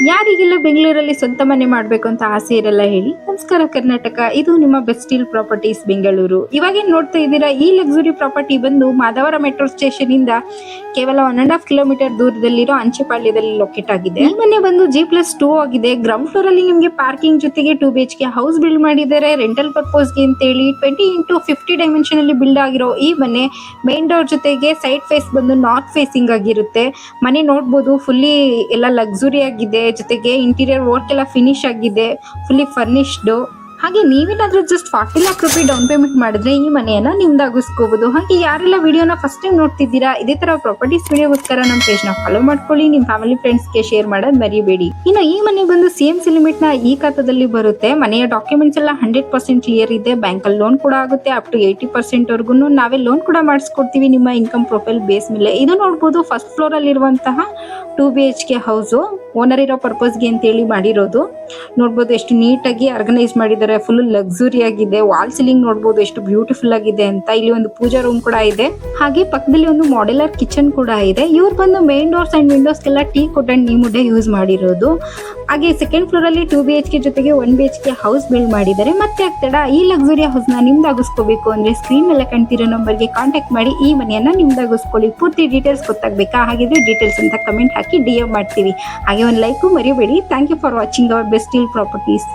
ಯಾರಿಗೆಲ್ಲ ಬೆಂಗಳೂರಲ್ಲಿ ಸ್ವಂತ ಮನೆ ಮಾಡಬೇಕು ಅಂತ ಆಸೆ ಇರಲ್ಲ ಹೇಳಿ. ನಮಸ್ಕಾರ ಕರ್ನಾಟಕ, ಇದು ನಿಮ್ಮ ಬೆಸ್ಟ್ ಸ್ಟೀಲ್ ಪ್ರಾಪರ್ಟೀಸ್ ಬೆಂಗಳೂರು. ಇವಾಗೇನು ನೋಡ್ತಾ ಇದ್ದೀರಾ, ಈ ಲಕ್ಸುರಿ ಪ್ರಾಪರ್ಟಿ ಬಂದು ಮಾಧವರ ಮೆಟ್ರೋ ಸ್ಟೇಷನ್ ಇಂದ ಕೇವಲ 1.5 ಕಿಲೋಮೀಟರ್ ದೂರದಲ್ಲಿರೋ ಅಂಚೆಪಾಳ್ಯದಲ್ಲಿ ಲೊಕೇಟ್ ಆಗಿದೆ. ಈ ಮನೆ ಬಂದು G+2 ಆಗಿದೆ. ಗ್ರೌಂಡ್ ಫ್ಲೋರ್ ಅಲ್ಲಿ ನಿಮಗೆ ಪಾರ್ಕಿಂಗ್ ಜೊತೆಗೆ 2 BHK ಹೌಸ್ ಬಿಲ್ಡ್ ಮಾಡಿದ್ದಾರೆ ರೆಂಟಲ್ ಪರ್ಪಸ್ಗೆ ಅಂತ ಹೇಳಿ. 20x50 ಡೈಮೆನ್ಷನ್ ಅಲ್ಲಿ ಬಿಲ್ಡ್ ಆಗಿರೋ ಈ ಮನೆ ಮೇನ್ ಡೋರ್ ಜೊತೆಗೆ ಸೈಡ್ ಫೇಸ್ ಬಂದು ನಾರ್ತ್ ಫೇಸಿಂಗ್ ಆಗಿರುತ್ತೆ. ಮನೆ ನೋಡ್ಬೋದು, ಫುಲ್ಲಿ ಎಲ್ಲ ಲಕ್ಸುರಿ ಆಗಿದೆ. ಜೊತೆಗೆ ಇಂಟೀರಿಯರ್ ವರ್ಕ್ ಎಲ್ಲ ಫಿನಿಶ್ ಆಗಿದೆ, ಫುಲ್ಲಿ ಫರ್ನಿಶ್ಡ್. ಹಾಗೆ ನೀವೇನಾದ್ರೂ ಜಸ್ಟ್ 40 lakh ರೂಪಾಯಿ ಡೌನ್ ಪೇಮೆಂಟ್ ಮಾಡಿದ್ರೆ ಈ ಮನೆಯನ್ನ ನಿಮ್ದಾಗಿಸ್ಕೋಬಹುದು. ಹಾಗೆ ಯಾರೆಲ್ಲ ವಿಡಿಯೋನ ಫಸ್ಟ್ ಟೈಮ್ ನೋಡ್ತಿದ್ದೀರಾ, ಇದೇ ತರ ಪ್ರಾಪರ್ಟೀಸ್ ವಿಡಿಯೋಗೋಸ್ಕರ ನಮ್ಮ ಪೇಜ್ ನ ಫಾಲೋ ಮಾಡ್ಕೊಳ್ಳಿ. ನಿಮ್ ಫ್ಯಾಮಿಲಿ ಫ್ರೆಂಡ್ಸ್ ಗೆ ಶೇರ್ ಮಾಡೋದ್ ಮರಿಬೇಡಿ. ಇನ್ನು ಈ ಮನೆ ಬಂದು CMC ಲಿಮಿಟ್ ನ ಈ ಖಾತಾದಲ್ಲಿ ಬರುತ್ತೆ. ಮನೆಯ ಡಾಕ್ಯುಮೆಂಟ್ಸ್ ಎಲ್ಲ 100% ಕ್ಲಿಯರ್ ಇದೆ. ಬ್ಯಾಂಕ್ ಅಲ್ಲಿ ಲೋನ್ ಕೂಡ ಆಗುತ್ತೆ. ಅಪ್ ಟು 80% ವರ್ಗುನು ನಾವೇ ಲೋನ್ ಕೂಡ ಮಾಡಿಸ್ಕೊಡ್ತೀವಿ ನಿಮ್ಮ ಇನ್ಕಮ್ ಪ್ರೊಫೈಲ್ ಬೇಸ್ ಮೇಲೆ. ಇದು ನೋಡ್ಬೋದು, ಫಸ್ಟ್ ಫ್ಲೋರ್ ಅಲ್ಲಿ ಇರುವಂತಹ 2 BHK ಹೌಸ್ ಓನರ್ ಇರೋ ಪರ್ಪಸ್ಗೆ ಅಂತ ಹೇಳಿ ಮಾಡಿರೋದು. ನೋಡ್ಬೋದು ಎಷ್ಟು ನೀಟಾಗಿ ಆರ್ಗನೈಸ್ ಮಾಡಿದ್ದಾರೆ, ಫುಲ್ ಲಕ್ಸುರಿ ಆಗಿದೆ. ವಾಲ್ ಸೀಲಿಂಗ್ ನೋಡ್ಬೋದು ಎಷ್ಟು ಬ್ಯೂಟಿಫುಲ್ ಆಗಿದೆ ಅಂತ. ಇಲ್ಲಿ ಒಂದು ಪೂಜಾ ರೂಮ್ ಕೂಡ ಇದೆ. ಹಾಗೆ ಪಕ್ಕದಲ್ಲಿ ಒಂದು ಮಾಡ್ಯುಲರ್ ಕಿಚನ್ ಕೂಡ ಇದೆ. ಇವ್ರು ಬಂದು ಮೇನ್ ಡೋರ್ಸ್ ಅಂಡ್ ವಿಂಡೋಸ್ ಎಲ್ಲ ಟೀ ಕುಡ್ ಅಂಡ್ ನೀಮುಡ್ಡೆ ಯೂಸ್ ಮಾಡಿರೋದು. ಹಾಗೆ ಸೆಕೆಂಡ್ ಫ್ಲೋರ್ ಅಲ್ಲಿ 2 BHK ಜೊತೆಗೆ 1 BHK ಹೌಸ್ ಬಿಲ್ಡ್ ಮಾಡಿದ್ದಾರೆ. ಮತ್ತೆ ಆಗ್ತಡ ಈ ಲಕ್ಸುರಿ ಹೌಸ್ ನ ನಿಮ್ದಾಗಿಸ್ಕೋಬೇಕು ಅಂದ್ರೆ ಸ್ಕ್ರೀನ್ ಮೇಲೆ ಕಾಣ್ತಿರೋ ನಂಬರ್ಗೆ ಕಾಂಟ್ಯಾಕ್ಟ್ ಮಾಡಿ ಈ ಮನೆಯನ್ನ ನಿಮ್ದಾಗಿಸ್ಕೊಳ್ಳಿ. ಪೂರ್ತಿ ಡೀಟೇಲ್ಸ್ ಗೊತ್ತಾಗಬೇಕಾ? ಹಾಗಿದ್ರೆ ಡೀಟೇಲ್ಸ್ ಅಂತ ಕಮೆಂಟ್ ಹಾಕಿ DM ಮಾಡ್ತೀವಿ. ಹಾಗೆ ಒಂದು ಲೈಕು ಮರಿಬೇಡಿ. Thank you for watching our best steel properties.